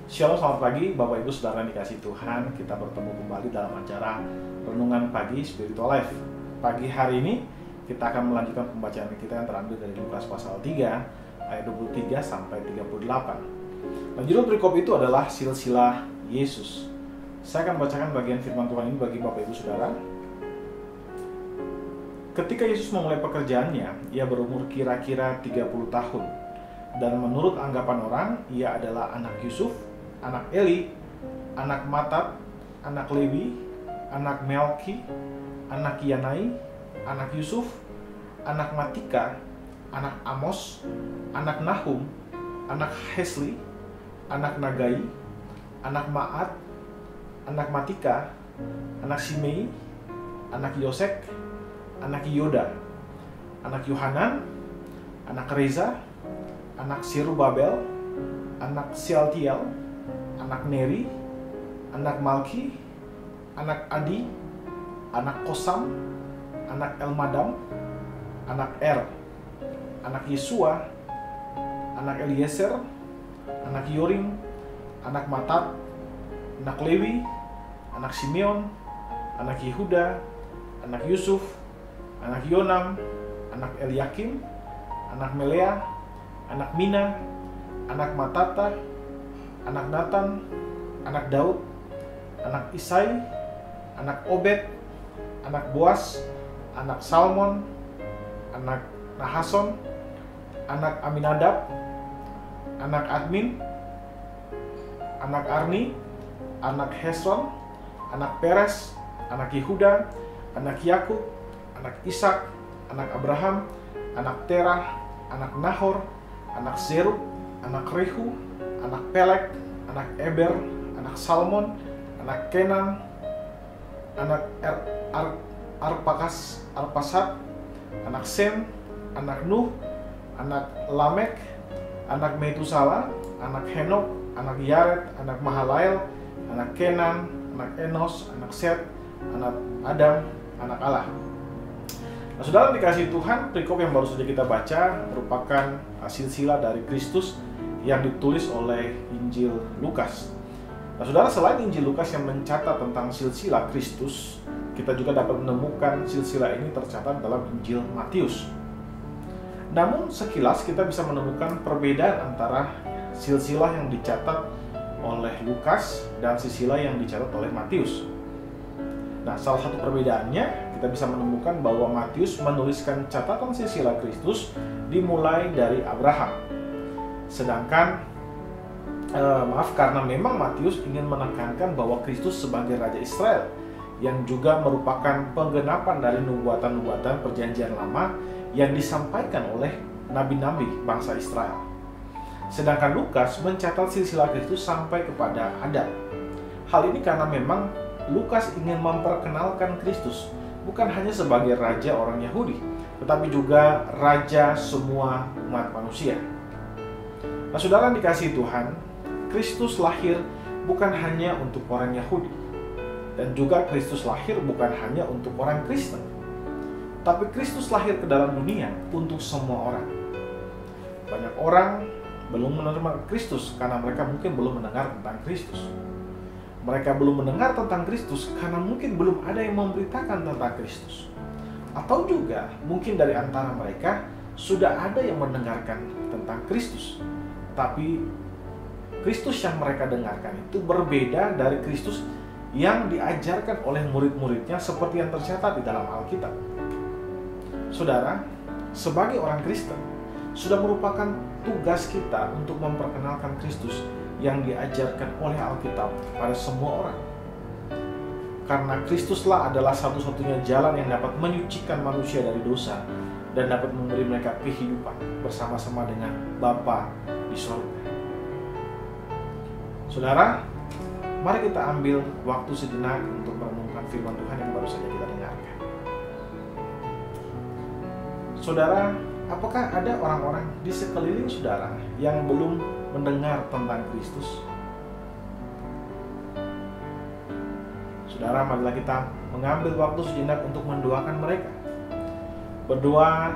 Shalom, selamat pagi Bapak Ibu Saudara yang dikasihi Tuhan. Kita bertemu kembali dalam acara Renungan Pagi Spiritual Life. Pagi hari ini kita akan melanjutkan pembacaan kita yang terambil dari Lukas pasal 3 ayat 23 sampai 38. Nah, judul perikop itu adalah Silsilah Yesus. Saya akan bacakan bagian firman Tuhan ini bagi Bapak Ibu Saudara. Ketika Yesus memulai pekerjaannya, ia berumur kira-kira 30 tahun. Dan menurut anggapan orang, ia adalah anak Yusuf, anak Eli, anak Matat, anak Lewi, anak Melki, anak Yanai, anak Yusuf, anak Matika, anak Amos, anak Nahum, anak Hesli, anak Nagai, anak Maat, anak Matika, anak Simei, anak Yosek, anak Yoda, anak Yohanan, anak Reza, anak Serubabel, anak Sealtiel, anak Neri, anak Malki, anak Adi, anak Kosam, anak Elmadam, anak Er, anak Yesua, anak Eliezer, anak Yorim, anak Matat, anak Lewi, anak Simeon, anak Yehuda, anak Yusuf, anak Yonam, anak Eliakim, anak Melea, anak Mina, anak Matata, anak Natan, anak Daud, anak Isai, anak Obed, anak Boas, anak Salmon, anak Nahason, anak Aminadab, anak Admin, anak Arni, anak Hesron, anak Peres, anak Yehuda, anak Yakub, anak Ishak, anak Abraham, anak Terah, anak Nahor, anak Zerug, anak Rehu, anak Pelek, anak Eber, anak Salmon, anak Kenan, anak Arpakshad, anak Sem, anak Nuh, anak Lamek, anak Metusala, anak Henok, anak Yared, anak Mahalael, anak Kenan, anak Enos, anak Set, anak Adam, anak Allah. Nah, saudara dikasihi Tuhan, perikop yang baru saja kita baca merupakan silsilah dari Kristus yang ditulis oleh Injil Lukas. Nah, saudara, selain Injil Lukas yang mencatat tentang silsilah Kristus, kita juga dapat menemukan silsilah ini tercatat dalam Injil Matius. Namun sekilas kita bisa menemukan perbedaan antara silsilah yang dicatat oleh Lukas dan silsilah yang dicatat oleh Matius. Nah, salah satu perbedaannya kita bisa menemukan bahwa Matius menuliskan catatan silsilah Kristus dimulai dari Abraham. Sedangkan karena memang Matius ingin menekankan bahwa Kristus sebagai Raja Israel yang juga merupakan penggenapan dari nubuatan-nubuatan perjanjian lama yang disampaikan oleh nabi-nabi bangsa Israel. Sedangkan Lukas mencatat silsilah Kristus sampai kepada Adam. Hal ini karena memang Lukas ingin memperkenalkan Kristus bukan hanya sebagai raja orang Yahudi, tetapi juga raja semua umat manusia. Nah, saudara dikasihi Tuhan, Kristus lahir bukan hanya untuk orang Yahudi, dan juga Kristus lahir bukan hanya untuk orang Kristen, tapi Kristus lahir ke dalam dunia untuk semua orang. Banyak orang belum menerima Kristus karena mereka mungkin belum mendengar tentang Kristus. Mereka belum mendengar tentang Kristus karena mungkin belum ada yang memberitakan tentang Kristus. Atau juga mungkin dari antara mereka sudah ada yang mendengarkan tentang Kristus, tapi Kristus yang mereka dengarkan itu berbeda dari Kristus yang diajarkan oleh murid-muridnya seperti yang tercatat di dalam Alkitab. Saudara, sebagai orang Kristen, sudah merupakan tugas kita untuk memperkenalkan Kristus yang diajarkan oleh Alkitab pada semua orang. Karena Kristuslah adalah satu-satunya jalan yang dapat menyucikan manusia dari dosa dan dapat memberi mereka kehidupan bersama-sama dengan Bapa di surga. Saudara, mari kita ambil waktu sejenak untuk merenungkan firman Tuhan yang baru saja kita dengarkan. Saudara, apakah ada orang-orang di sekeliling saudara yang belum mendengar tentang Kristus? Saudara, marilah kita mengambil waktu sejenak untuk mendoakan mereka. Berdoa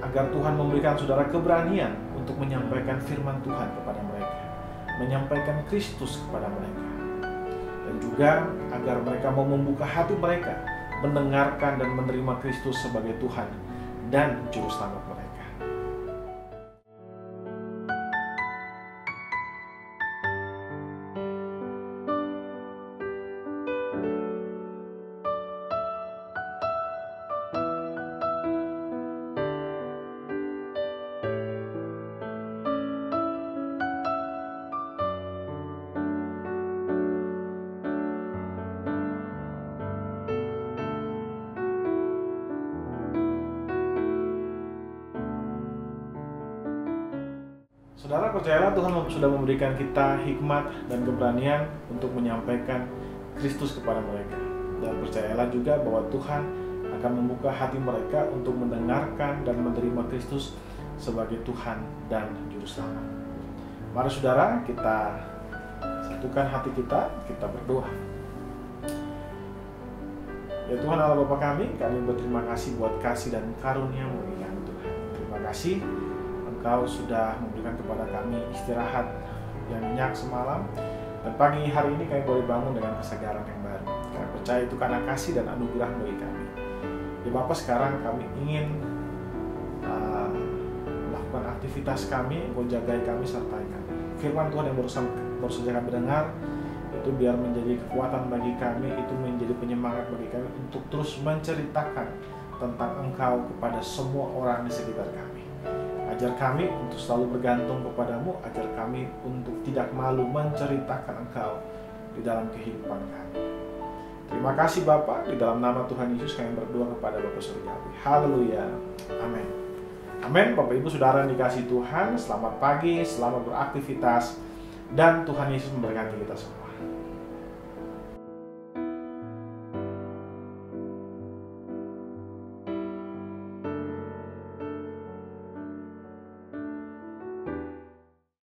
agar Tuhan memberikan saudara keberanian untuk menyampaikan firman Tuhan kepada mereka. menyampaikan Kristus kepada mereka. Dan juga agar mereka mau membuka hati mereka, mendengarkan dan menerima Kristus sebagai Tuhan dan Juru Selamat mereka. Saudara, percayalah Tuhan sudah memberikan kita hikmat dan keberanian untuk menyampaikan Kristus kepada mereka. Dan percayalah juga bahwa Tuhan akan membuka hati mereka untuk mendengarkan dan menerima Kristus sebagai Tuhan dan Juru Selamat. Mari saudara, kita satukan hati kita berdoa. Ya Tuhan Allah Bapa kami berterima kasih buat kasih dan karunia-Mu bagi kami Tuhan. Terima kasih Engkau sudah memberikan kepada kami istirahat yang nyenyak semalam, dan pagi hari ini kami boleh bangun dengan kesegaran yang baru. Kami percaya itu karena kasih dan anugerah bagi kami. Ya Bapa, sekarang kami ingin melakukan aktivitas kami, Engkau jagai kami, sertai kami. Firman Tuhan yang baru saja kami dengar, itu biar menjadi kekuatan bagi kami, itu menjadi penyemangat bagi kami untuk terus menceritakan tentang Engkau kepada semua orang di sekitar kami. Ajar kami untuk selalu bergantung kepadamu, ajar kami untuk tidak malu menceritakan Engkau di dalam kehidupan kami. Terima kasih Bapa, di dalam nama Tuhan Yesus kami berdoa kepada Bapa Surgawi. Haleluya, amin. Amin. Bapak Ibu Saudara yang dikasihi Tuhan, selamat pagi, selamat beraktivitas, dan Tuhan Yesus memberkati kita semua.